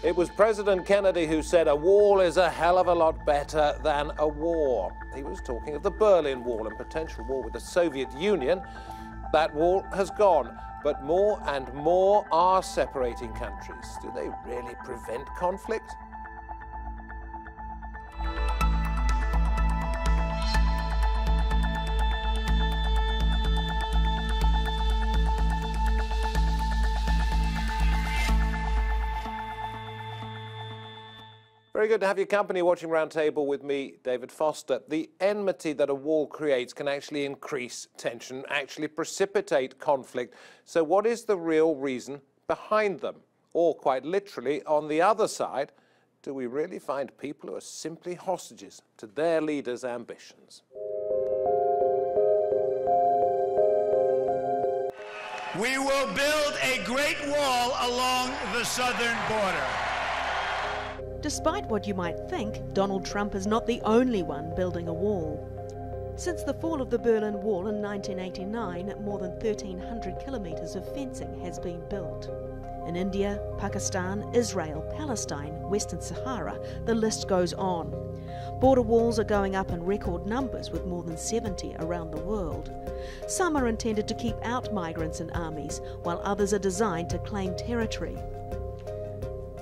It was President Kennedy who said a wall is a hell of a lot better than a war. He was talking of the Berlin Wall and potential war with the Soviet Union. That wall has gone, but more and more are separating countries. Do they really prevent conflict? Very good to have your company watching Roundtable with me, David Foster. The enmity that a wall creates can actually increase tension, actually precipitate conflict. So what is the real reason behind them? Or quite literally, on the other side, do we really find people who are simply hostages to their leaders' ambitions? We will build a great wall along the southern border. Despite what you might think, Donald Trump is not the only one building a wall. Since the fall of the Berlin Wall in 1989, more than 1,300 kilometres of fencing has been built. In India, Pakistan, Israel-Palestine, Western Sahara, the list goes on. Border walls are going up in record numbers, with more than 70 around the world. Some are intended to keep out migrants and armies, while others are designed to claim territory.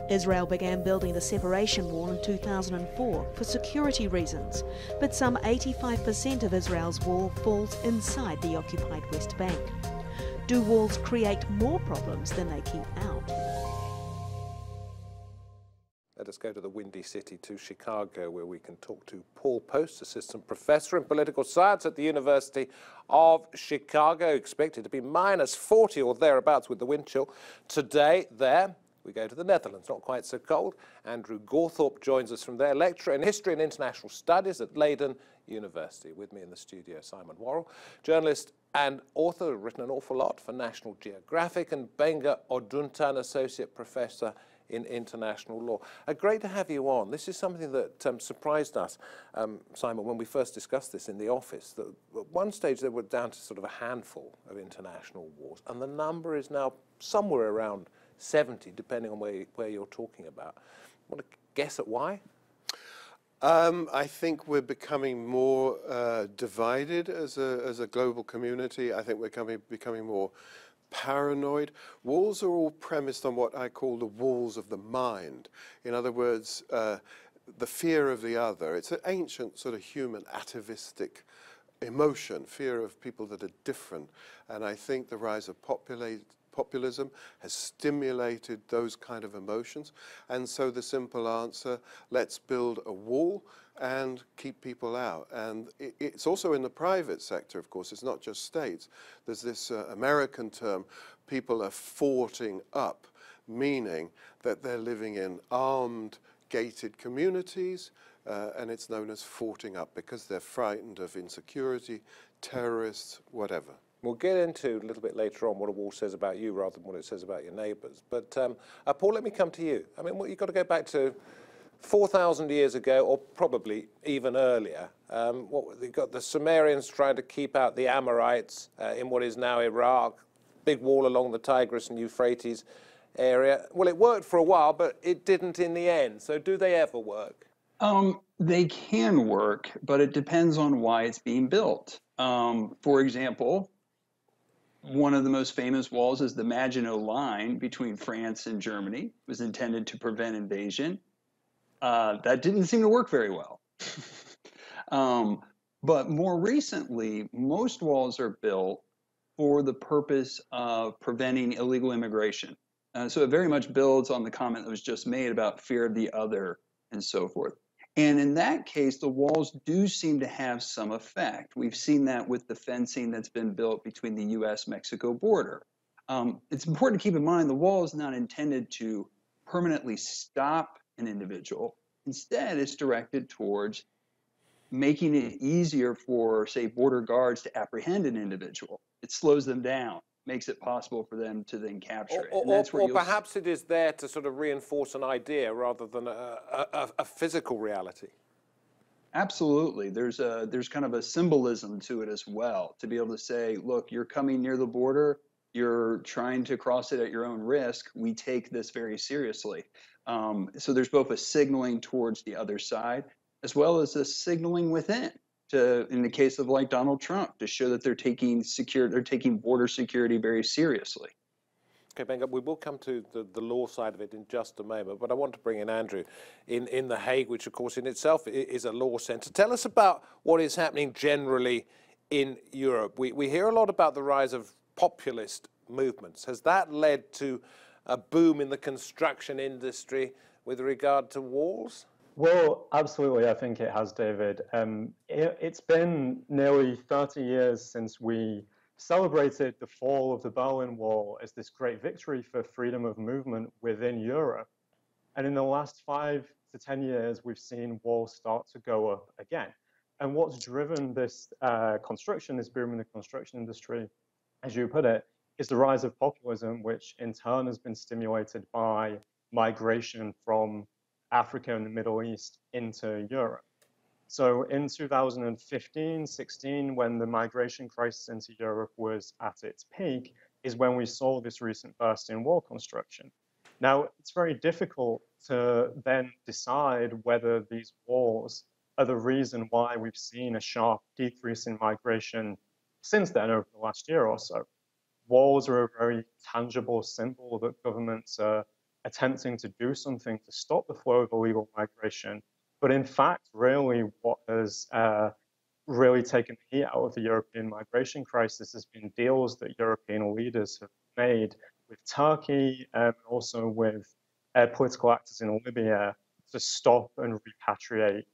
Israel began building the separation wall in 2004 for security reasons, but some 85% of Israel's wall falls inside the occupied West Bank. Do walls create more problems than they keep out? Let us go to the Windy City, to Chicago, where we can talk to Paul Poast, Assistant Professor in Political Science at the University of Chicago, expected to be minus 40 or thereabouts with the wind chill today there. We go to the Netherlands, not quite so cold. Andrew Gawthorpe joins us from there, lecturer in History and International Studies at Leiden University. With me in the studio, Simon Worrall, journalist and author, written an awful lot for National Geographic, and Gbenga Oduntan, Associate Professor in International Law. Great to have you on. This is something that surprised us, Simon, when we first discussed this in the office. That at one stage they were down to sort of a handful of international wars, and the number is now somewhere around 70, depending on where you're talking about. Want to guess at why? I think we're becoming more divided as a global community. I think we're becoming more paranoid. Walls are all premised on what I call the walls of the mind. In other words, the fear of the other. It's an ancient sort of human atavistic emotion, fear of people that are different. And I think the rise of populism has stimulated those kind of emotions. And so the simple answer, let's build a wall and keep people out. And it's also in the private sector, of course. It's not just states. There's this American term, people are forting up, meaning that they're living in armed, gated communities, and it's known as forting up because they're frightened of insecurity, terrorists, whatever. We'll get into a little bit later on what a wall says about you rather than what it says about your neighbours. But Paul, let me come to you. I mean, you've got to go back to 4,000 years ago, or probably even earlier. You've got the Sumerians trying to keep out the Amorites in what is now Iraq, big wall along the Tigris and Euphrates area. Well, it worked for a while, but it didn't in the end. So do they ever work? They can work, but it depends on why it's being built. For example, one of the most famous walls is the Maginot Line between France and Germany. It was intended to prevent invasion. That didn't seem to work very well. But more recently, most walls are built for the purpose of preventing illegal immigration. So it very much builds on the comment that was just made about fear of the other and so forth. And in that case, the walls do seem to have some effect. We've seen that with the fencing that's been built between the US-Mexico border. It's important to keep in mind the wall is not intended to permanently stop an individual. Instead, it's directed towards making it easier for, say, border guards to apprehend an individual. It slows them down, makes it possible for them to then capture it. Or perhaps it is there to sort of reinforce an idea rather than a physical reality. Absolutely. There's kind of a symbolism to it as well, to be able to say, look, you're coming near the border, you're trying to cross it at your own risk. We take this very seriously. So there's both a signaling towards the other side, as well as a signaling within. In the case of like Donald Trump, to show that they're taking border security very seriously. Okay, Gbenga, we will come to the law side of it in just a moment, but I want to bring in Andrew in The Hague, which of course in itself is a law centre. Tell us about what is happening generally in Europe. We hear a lot about the rise of populist movements. Has that led to a boom in the construction industry with regard to walls? Well, absolutely, I think it has, David. It's been nearly 30 years since we celebrated the fall of the Berlin Wall as this great victory for freedom of movement within Europe. And in the last 5 to 10 years, we've seen walls start to go up again. And what's driven this construction, this boom in the construction industry, as you put it, is the rise of populism, which in turn has been stimulated by migration from Africa and the Middle East into Europe. So in 2015-16, when the migration crisis into Europe was at its peak, is when we saw this recent burst in wall construction. Now, it's very difficult to then decide whether these walls are the reason why we've seen a sharp decrease in migration since then over the last year or so. Walls are a very tangible symbol that governments are attempting to do something to stop the flow of illegal migration. But in fact, really what has really taken the heat out of the European migration crisis has been deals that European leaders have made with Turkey and also with political actors in Libya to stop and repatriate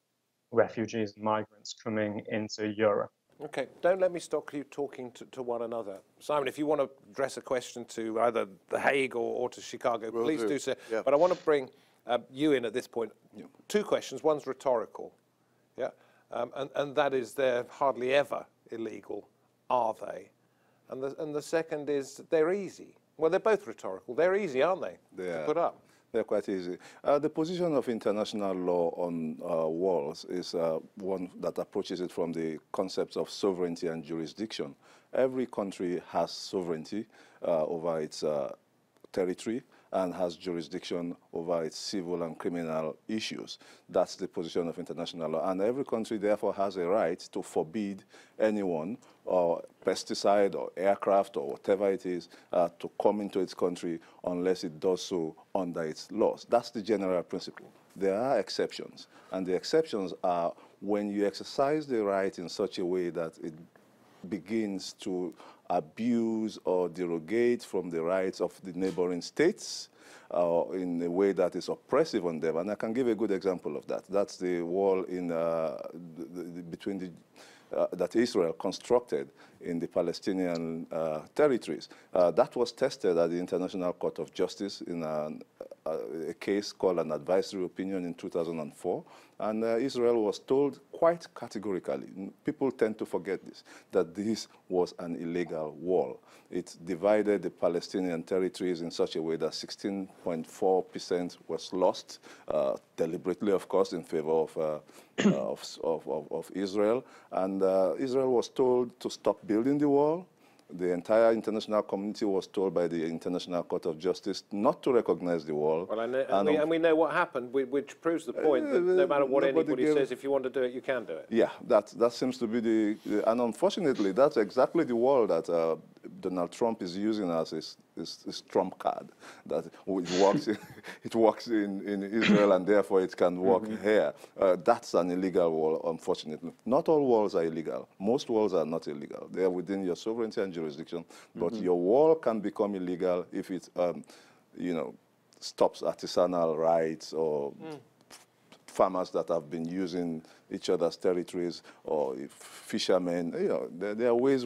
refugees and migrants coming into Europe. Okay, don't let me stop you talking to one another. Simon, if you want to address a question to either The Hague or to Chicago, please do so. Yeah. But I want to bring you in at this point. Yeah. 2 questions. One's rhetorical, yeah, and that is they're hardly ever illegal, are they? And the second is they're easy. Well, they're both rhetorical. They're easy, aren't they? To put up. They're quite easy. The position of international law on walls is one that approaches it from the concepts of sovereignty and jurisdiction. Every country has sovereignty over its territory and has jurisdiction over its civil and criminal issues. That's the position of international law. And every country, therefore, has a right to forbid anyone or pesticide or aircraft or whatever it is to come into its country unless it does so under its laws. That's the general principle. There are exceptions. And the exceptions are when you exercise the right in such a way that it begins to abuse or derogate from the rights of the neighboring states in a way that is oppressive on them. And I can give a good example of that. That's the wall in that Israel constructed in the Palestinian territories. That was tested at the International Court of Justice in a case called an advisory opinion in 2004. And Israel was told quite categorically, people tend to forget this, that this was an illegal wall. It divided the Palestinian territories in such a way that 16.4% was lost, deliberately, of course, in favor of Israel. And Israel was told to stop building the wall. The entire international community was told by the International Court of Justice not to recognize the wall. Well, and we know what happened, which proves the point that no matter what anybody says, if you want to do it, you can do it. Yeah, that seems to be and unfortunately, that's exactly the wall that Donald Trump is using as his trump card. That it works in Israel and therefore it can work here. That's an illegal wall, unfortunately. Not all walls are illegal. Most walls are not illegal. They are within your sovereignty and jurisdiction. But your wall can become illegal if it, stops artisanal rights or farmers that have been using each other's territories, or fishermen. There are ways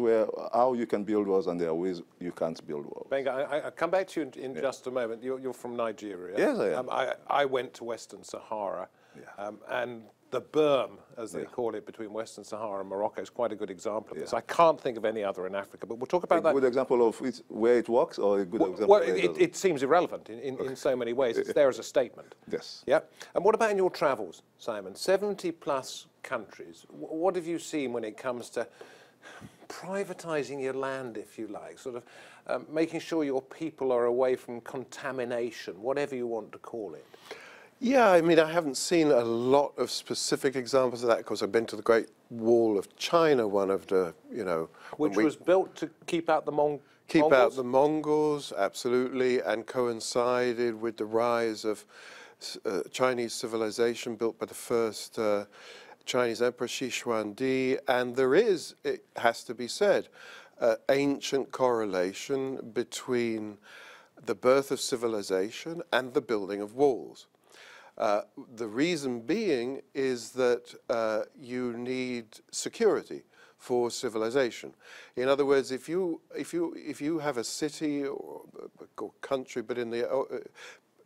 how you can build walls, and there are ways you can't build walls. Gbenga, I'll come back to you in just a moment. You're from Nigeria. Yes, I am. I went to Western Sahara, and the berm, as they call it, between Western Sahara and Morocco is quite a good example of this. I can't think of any other in Africa, but we'll talk about that. A good example of where it works, or a good example? Well, it seems irrelevant in so many ways. It's there as a statement. Yes. Yeah. And what about in your travels, Simon? 70+ countries. What have you seen when it comes to privatizing your land, if you like, sort of making sure your people are away from contamination, whatever you want to call it? Yeah, I mean, I haven't seen a lot of specific examples of that. Of course, I've been to the Great Wall of China, one of the, you know... Which was built to keep out the Mongols? Keep out the Mongols, absolutely, and coincided with the rise of Chinese civilization built by the first Chinese Emperor Shi Huangdi. And there is, it has to be said, ancient correlation between the birth of civilization and the building of walls. The reason being is that you need security for civilization. In other words, if you have a city or country, but in the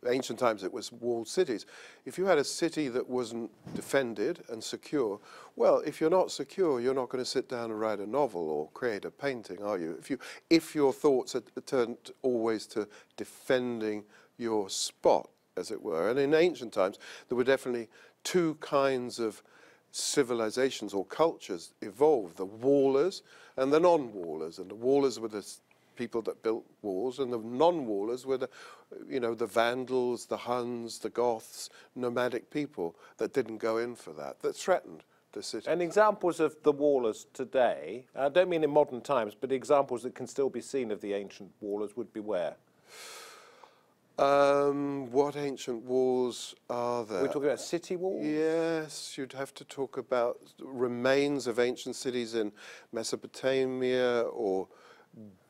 ancient times it was walled cities, if you had a city that wasn't defended and secure, well, if you're not secure, you're not going to sit down and write a novel or create a painting, are you? If your thoughts are turned always to defending your spot, as it were. And in ancient times, there were definitely two kinds of civilizations or cultures evolved, the wallers and the non-wallers. And the wallers were the people that built walls, and the non-wallers were the, you know, the Vandals, the Huns, the Goths, nomadic people that didn't go in for that threatened the city. And examples of the wallers today, I don't mean in modern times, but examples that can still be seen of the ancient wallers would be where? What ancient walls are there? We're talking about city walls? Yes, you'd have to talk about remains of ancient cities in Mesopotamia or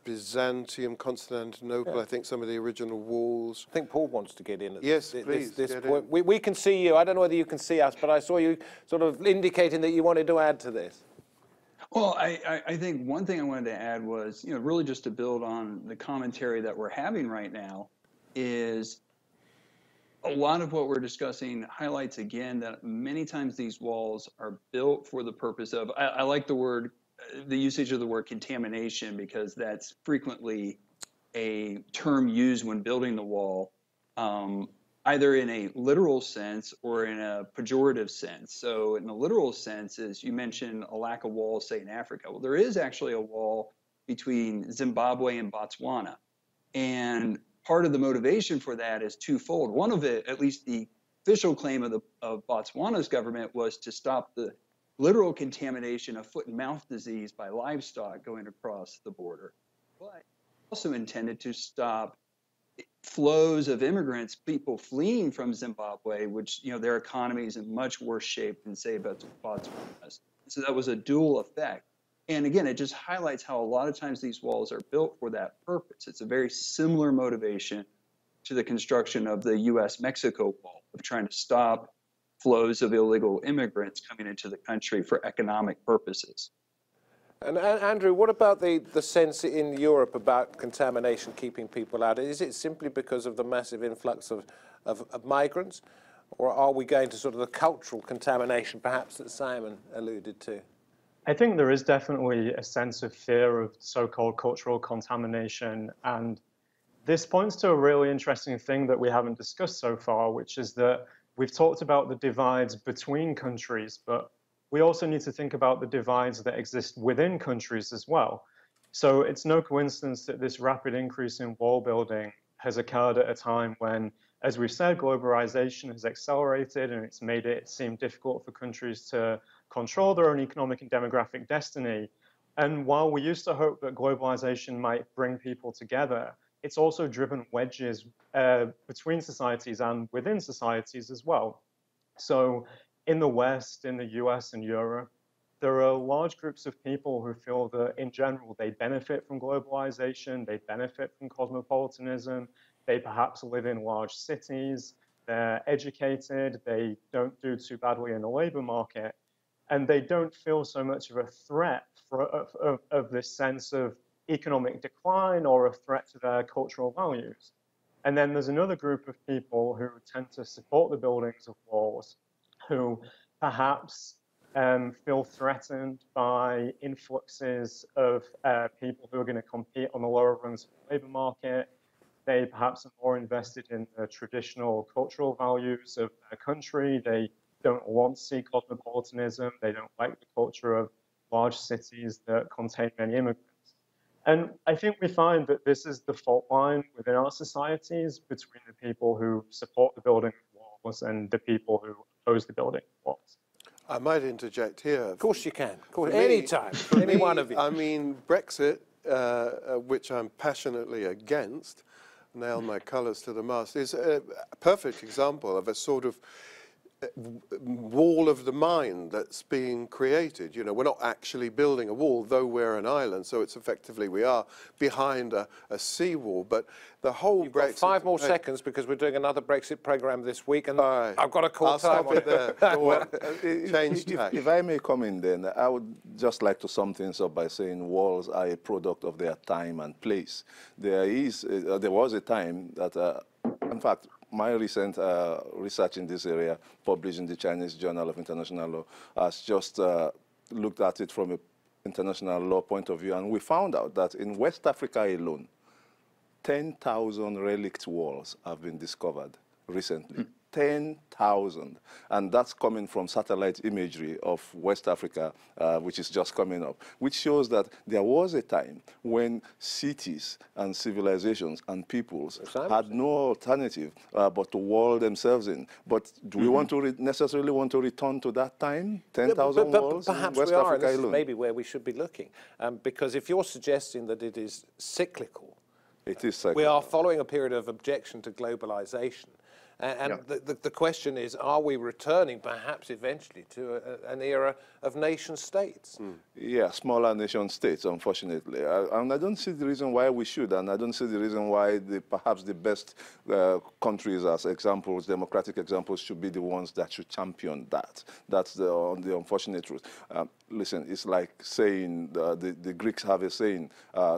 Byzantium, Constantinople. Yeah. I think some of the original walls. I think Paul wants to get in at yes, please, this point. We can see you. I don't know whether you can see us, but I saw you sort of indicating that you wanted to add to this. Well, I think one thing I wanted to add was, you know, really just to build on the commentary that we're having right now, is a lot of what we're discussing highlights again that many times these walls are built for the purpose of, I like the usage of the word contamination, because that's frequently a term used when building the wall, either in a literal sense or in a pejorative sense. So in a literal sense, as you mentioned, a lack of walls, say in Africa. Well, there is actually a wall between Zimbabwe and Botswana. And part of the motivation for that is twofold. One of it, at least the official claim of Botswana's government, was to stop the literal contamination of foot and mouth disease by livestock going across the border, but also intended to stop flows of immigrants, people fleeing from Zimbabwe, which, you know, their economy is in much worse shape than, say, Botswana's. So that was a dual effect. And again, it just highlights how a lot of times these walls are built for that purpose. It's a very similar motivation to the construction of the U.S.-Mexico wall, of trying to stop flows of illegal immigrants coming into the country for economic purposes. And Andrew, what about the sense in Europe about contamination keeping people out? Is it simply because of the massive influx of migrants, or are we going to sort of the cultural contamination perhaps that Simon alluded to? I think there is definitely a sense of fear of so-called cultural contamination, and this points to a really interesting thing that we haven't discussed so far, which is that we've talked about the divides between countries, but we also need to think about the divides that exist within countries as well. So it's no coincidence that this rapid increase in wall building has occurred at a time when, as we've said, globalization has accelerated and it's made it seem difficult for countries to control their own economic and demographic destiny. And while we used to hope that globalization might bring people together, it's also driven wedges between societies and within societies as well. So in the West, in the US and Europe, there are large groups of people who feel that in general they benefit from globalization, they benefit from cosmopolitanism, they perhaps live in large cities, they're educated, they don't do too badly in the labor market, and they don't feel so much of a threat of this sense of economic decline or a threat to their cultural values. And then there's another group of people who tend to support the buildings of walls, who perhaps feel threatened by influxes of people who are going to compete on the lower rungs of the labor market. They perhaps are more invested in the traditional cultural values of their country. They don't want to see cosmopolitanism. They don't like the culture of large cities that contain many immigrants. And I think we find that this is the fault line within our societies between the people who support the building of walls and the people who oppose the building of walls. I might interject here. Of course you can. Anytime. Any one of you. I mean, Brexit, which I'm passionately against, nail my colours to the mast, is a perfect example of a sort of wall of the mind that's being created. You know, we're not actually building a wall, though we're an island, so it's effectively we are behind a seawall. But the whole You've got 5 more seconds because we're doing another Brexit programme this week, and I've got to call I'll time stop it there. If I may come in then, I would just like to sum things up by saying walls are a product of their time and place. There was a time that, in fact, my recent research in this area, published in the Chinese Journal of International Law, has just looked at it from an international law point of view, and we found out that in West Africa alone, 10,000 relict walls have been discovered recently. 10,000, and that's coming from satellite imagery of West Africa, which is just coming up, which shows that there was a time when cities and civilizations and peoples had no alternative but to wall themselves in. But do we want to necessarily want to return to that time? 10,000 walls perhaps in West we are, Africa and this alone? is maybe where we should be looking, because if you're suggesting that it is cyclical, it is cyclical. we are following a period of objection to globalization. And the question is, are we returning perhaps eventually to an era of nation states? Yeah, smaller nation states, unfortunately. And I don't see the reason why we should, and I don't see the reason why perhaps the best countries as examples, democratic examples, should be the ones that should champion that. That's the unfortunate truth. Listen, it's like saying, the Greeks have a saying,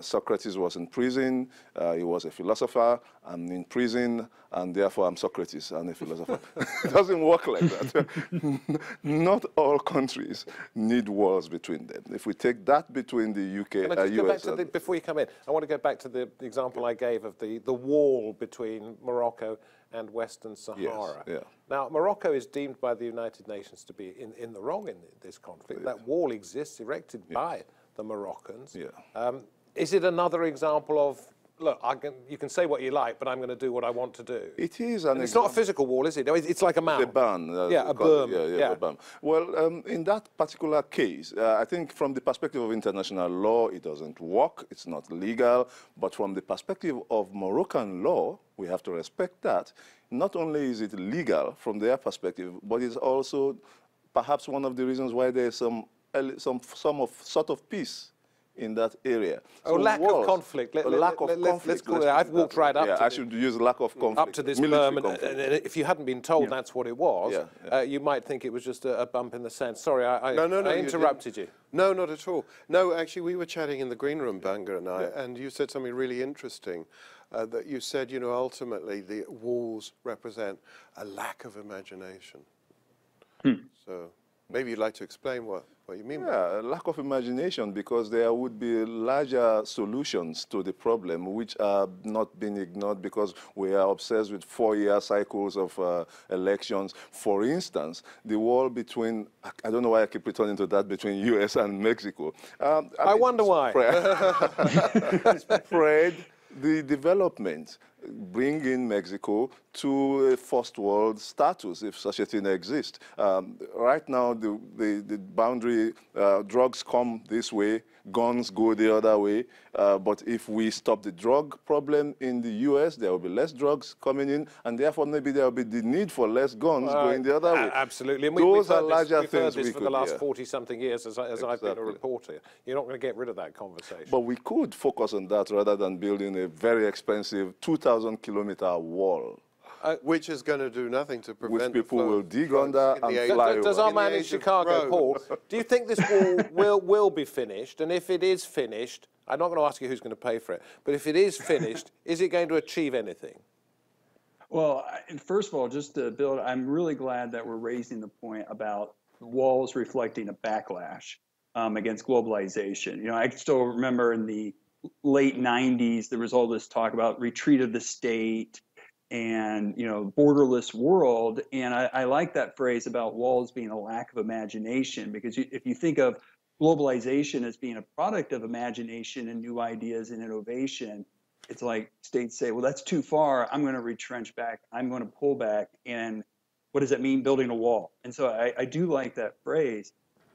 Socrates was in prison, he was a philosopher, I'm in prison, and therefore I'm Socrates, and a philosopher. It doesn't work like that. Not all countries need walls between them. If we take that between the UK Can I just go US... back to before you come in, I want to go back to the example I gave of the wall between Morocco and Western Sahara. Yes, yeah. Now, Morocco is deemed by the United Nations to be in the wrong in this conflict. That wall exists, erected by the Moroccans. Yeah. Is it another example of, look, you can say what you like, but I'm going to do what I want to do? It is it's not a physical wall, is it? It's like a mound. A berm. Yeah, a berm. Yeah, a berm. Well, in that particular case, I think from the perspective of international law, it doesn't work. It's not legal. But from the perspective of Moroccan law, we have to respect that. Not only is it legal from their perspective, but it's also perhaps one of the reasons why there's some sort of peace in that area. So lack of conflict. Let's call it. I've walked right up to I should use lack of conflict. Up to this berm, and if you hadn't been told that's what it was, you might think it was just a bump in the sand. Sorry, I interrupted you. No, not at all. No, actually, we were chatting in the green room, Gbenga and I, and you said something really interesting. That you said, you know, ultimately the walls represent a lack of imagination. So maybe you'd like to explain what you mean by that. Yeah, a lack of imagination, because there would be larger solutions to the problem which are not being ignored because we are obsessed with 4-year cycles of elections. For instance, the wall between, I don't know why I keep returning to that, between US and Mexico. I wonder why. Spread the development, bringing Mexico to a first world status, if such a thing exists. Right now, the boundary, drugs come this way, guns go the other way. But if we stop the drug problem in the US, there will be less drugs coming in, and therefore maybe there will be the need for less guns going the other way. Absolutely. And those are larger we've things heard this for the last 40-something years as I've been a reporter. You're not going to get rid of that conversation. But we could focus on that rather than building a very expensive 2,000-kilometer wall. Which is going to do nothing to prevent which people will dig under and fly over. Does our man in Chicago, Paul, do you think this wall will be finished? And if it is finished, I'm not going to ask you who's going to pay for it, but if it is finished, is it going to achieve anything? Well, first of all, just to build, I'm really glad that we're raising the point about walls reflecting a backlash against globalization. You know, I still remember in the late 90s, there was all this talk about retreat of the state and, you know, borderless world. And I like that phrase about walls being a lack of imagination, because if you think of globalization as being a product of imagination and new ideas and innovation, it's like states say, well, that's too far. I'm going to retrench back. I'm going to pull back. And what does that mean? Building a wall. And so I do like that phrase.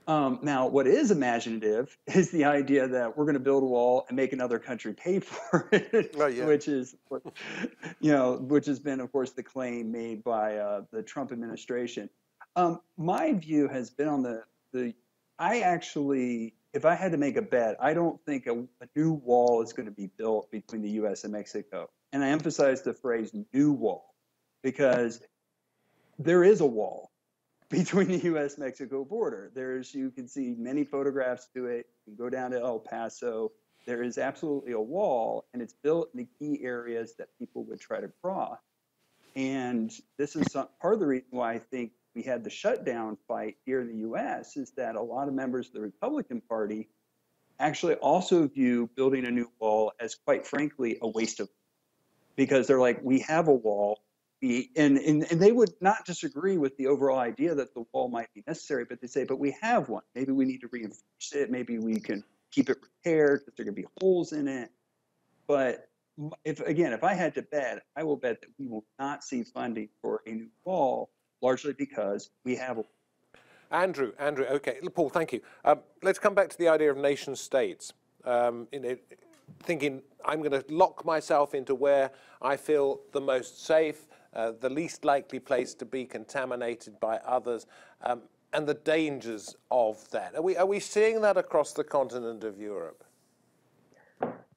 Now, what is imaginative is the idea that we're going to build a wall and make another country pay for it, Oh, yeah. which is, which has been, of course, the claim made by the Trump administration. My view has been on I actually, if I had to make a bet, I don't think a new wall is going to be built between the U.S. and Mexico. And I emphasize the phrase new wall because there is a wall between the U.S.-Mexico border. You can see many photographs to it. You can go down to El Paso. There is absolutely a wall, and it's built in the key areas that people would try to cross. And this is part of the reason why I think we had the shutdown fight here in the U.S. is that a lot of members of the Republican Party actually also view building a new wall as, quite frankly, a waste of, because they're like, we have a wall. And they would not disagree with the overall idea that the wall might be necessary, but they say, but we have one. Maybe we need to reinforce it. Maybe we can keep it repaired because there are going to be holes in it. But if I had to bet, I will bet that we will not see funding for a new wall, largely because we have a wall. Andrew, okay. Paul, thank you. Let's come back to the idea of nation states. Thinking I'm going to lock myself into where I feel the most safe, the least likely place to be contaminated by others, and the dangers of that. Are we seeing that across the continent of Europe?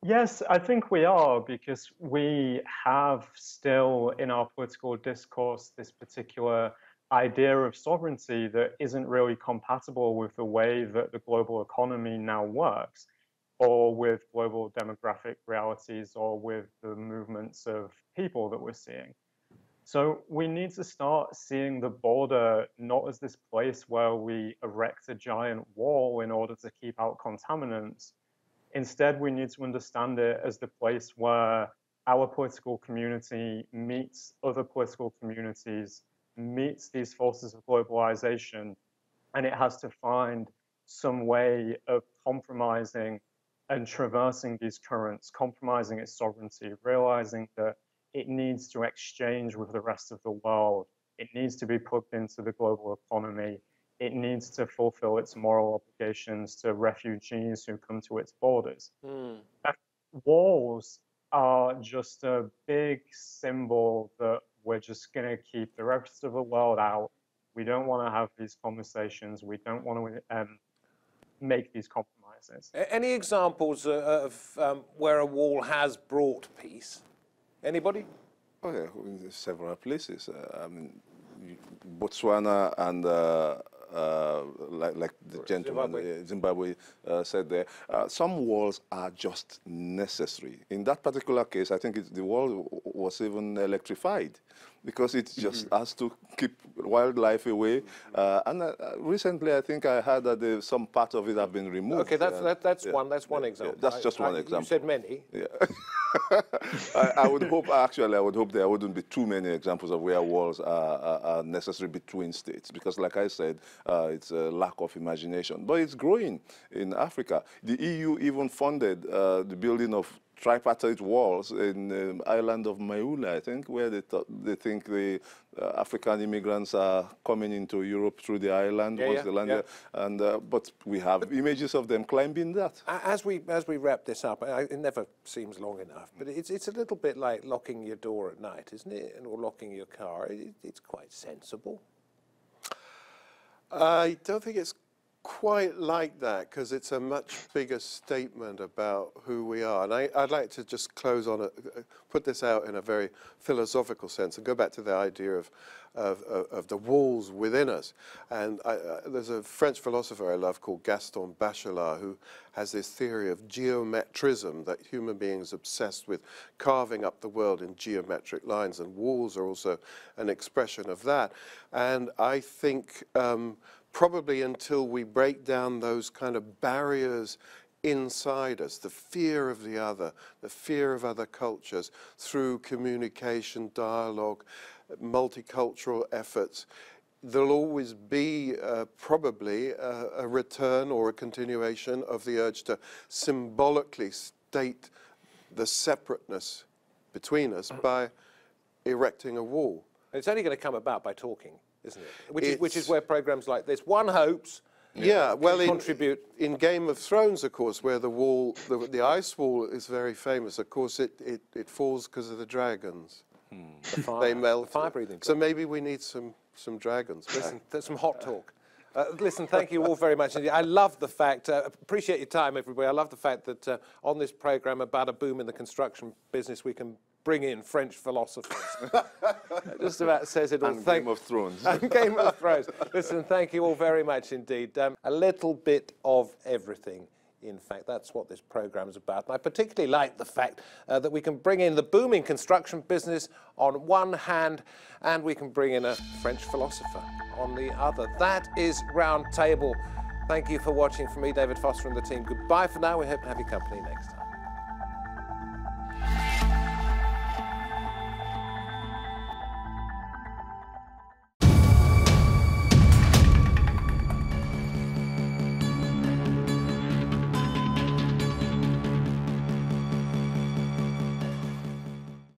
Yes, I think we are, because we have still in our political discourse this particular idea of sovereignty that isn't really compatible with the way that the global economy now works, or with global demographic realities, or with the movements of people that we're seeing. So we need to start seeing the border not as this place where we erect a giant wall in order to keep out contaminants. Instead, we need to understand it as the place where our political community meets other political communities, meets these forces of globalization, and it has to find some way of compromising and traversing these currents, compromising its sovereignty, realizing that it needs to exchange with the rest of the world. It needs to be plugged into the global economy. It needs to fulfill its moral obligations to refugees who come to its borders. Walls are just a big symbol that we're just going to keep the rest of the world out. We don't want to have these conversations. We don't want to make these compromises. Any examples of where a wall has brought peace? Anybody? Oh, yeah, in several places. I mean, Botswana and like the gentleman Zimbabwe said there, some walls are just necessary. In that particular case, I think the wall was even electrified because it just has to keep wildlife away. And recently, I think I heard that some part of it have been removed. Okay, that's one example. Yeah, that's just one example. You said many. Yeah. I would hope, actually, I would hope there wouldn't be too many examples of where walls are necessary between states, because like I said, it's a lack of imagination. But it's growing in Africa. The EU even funded the building of tripartite walls in the island of Mayoula, I think, where they think the African immigrants are coming into Europe through the island. And but we have images of them climbing that. As we wrap this up, it never seems long enough, but it's a little bit like locking your door at night, isn't it? Or locking your car. It's quite sensible. I don't think it's quite like that, because it's a much bigger statement about who we are. And I'd like to just close on put this out in a very philosophical sense and go back to the idea of the walls within us. And there's a French philosopher I love called Gaston Bachelard, who has this theory of geometrism, that human beings are obsessed with carving up the world in geometric lines, and walls are also an expression of that. And I think probably until we break down those kind of barriers inside us, the fear of the other, the fear of other cultures, through communication, dialogue, multicultural efforts, there'll always be probably a return or a continuation of the urge to symbolically state the separateness between us by erecting a wall. It's only going to come about by talking, isn't it? Which is where programs like this, one hopes, contribute. In Game of Thrones, of course, where the wall, the ice wall is very famous, of course it falls because of the dragons. The fire, they melt. The fire-breathing. So maybe we need some dragons. Listen, there's some hot talk. Listen, thank you all very much indeed. I love the fact, appreciate your time, everybody. I love the fact that on this programme about a boom in the construction business, we can bring in French philosophers. Just about says it all. And Game of Thrones. And Game of Thrones. Listen, thank you all very much indeed. A little bit of everything. In fact, that's what this programme is about. And I particularly like the fact that we can bring in the booming construction business on one hand, and we can bring in a French philosopher on the other. That is Roundtable. Thank you for watching. From me, David Foster, and the team. Goodbye for now. We hope to have your company next time.